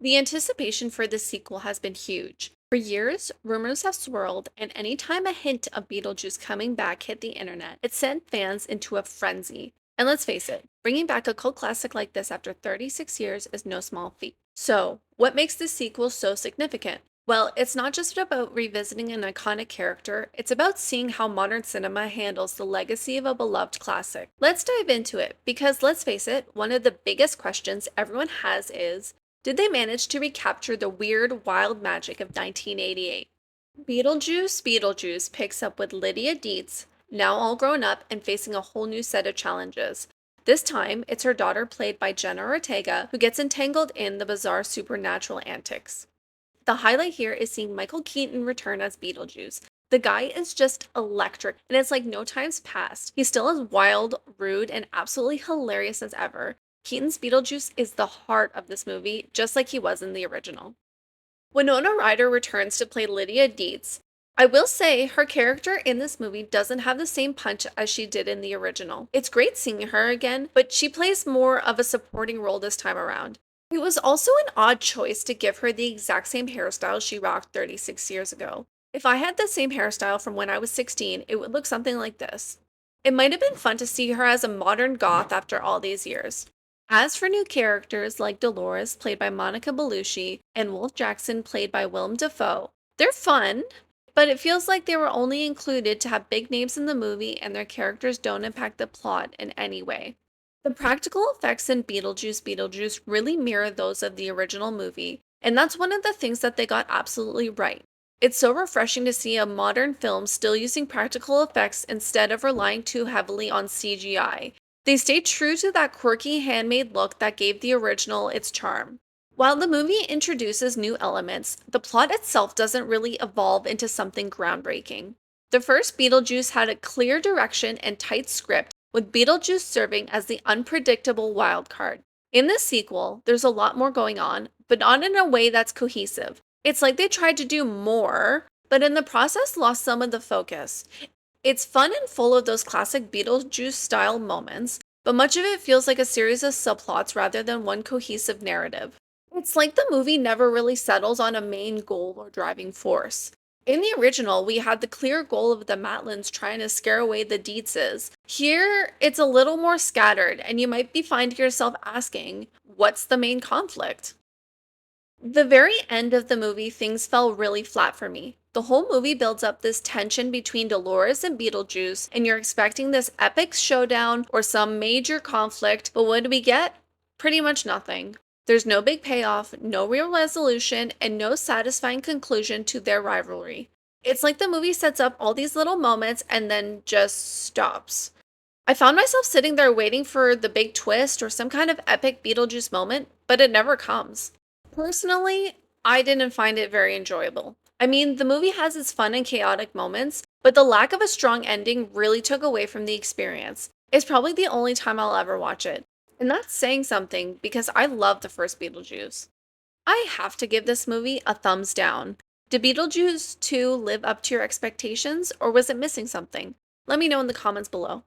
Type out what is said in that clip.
The anticipation for the sequel has been huge. For years, rumors have swirled, and anytime a hint of Beetlejuice coming back hit the internet, it sent fans into a frenzy. And let's face it, bringing back a cult classic like this after 36 years is no small feat. So, what makes this sequel so significant? Well, it's not just about revisiting an iconic character, it's about seeing how modern cinema handles the legacy of a beloved classic. Let's dive into it, because let's face it, one of the biggest questions everyone has is, did they manage to recapture the weird, wild magic of 1988? Beetlejuice Beetlejuice picks up with Lydia Dietz, now all grown up and facing a whole new set of challenges. This time, it's her daughter, played by Jenna Ortega, who gets entangled in the bizarre supernatural antics. The highlight here is seeing Michael Keaton return as Beetlejuice. The guy is just electric, and it's like no time's passed. He's still as wild, rude, and absolutely hilarious as ever. Keaton's Beetlejuice is the heart of this movie, just like he was in the original. Winona Ryder returns to play Lydia Dietz. I will say her character in this movie doesn't have the same punch as she did in the original. It's great seeing her again, but she plays more of a supporting role this time around. It was also an odd choice to give her the exact same hairstyle she rocked 36 years ago. If I had the same hairstyle from when I was 16, it would look something like this. It might have been fun to see her as a modern goth after all these years. As for new characters like Dolores, played by Monica Bellucci, and Wolf Jackson, played by Willem Dafoe, they're fun, but it feels like they were only included to have big names in the movie and their characters don't impact the plot in any way. The practical effects in Beetlejuice really mirror those of the original movie, and that's one of the things that they got absolutely right. It's so refreshing to see a modern film still using practical effects instead of relying too heavily on CGI. They stayed true to that quirky handmade look that gave the original its charm. While the movie introduces new elements, the plot itself doesn't really evolve into something groundbreaking. The first Beetlejuice had a clear direction and tight script, with Beetlejuice serving as the unpredictable wild card. In this sequel, there's a lot more going on, but not in a way that's cohesive. It's like they tried to do more, but in the process lost some of the focus. It's fun and full of those classic Beetlejuice style moments, but much of it feels like a series of subplots rather than one cohesive narrative. It's like the movie never really settles on a main goal or driving force. In the original, we had the clear goal of the Matlins trying to scare away the Dietzes. Here, it's a little more scattered, and you might be finding yourself asking, what's the main conflict? The very end of the movie, things fell really flat for me. The whole movie builds up this tension between Dolores and Beetlejuice, and you're expecting this epic showdown or some major conflict, but what do we get? Pretty much nothing. There's no big payoff, no real resolution, and no satisfying conclusion to their rivalry. It's like the movie sets up all these little moments and then just stops. I found myself sitting there waiting for the big twist or some kind of epic Beetlejuice moment, but it never comes. Personally, I didn't find it very enjoyable. I mean, the movie has its fun and chaotic moments, but the lack of a strong ending really took away from the experience. It's probably the only time I'll ever watch it. And that's saying something because I love the first Beetlejuice. I have to give this movie a thumbs down. Did Beetlejuice 2 live up to your expectations, or was it missing something? Let me know in the comments below.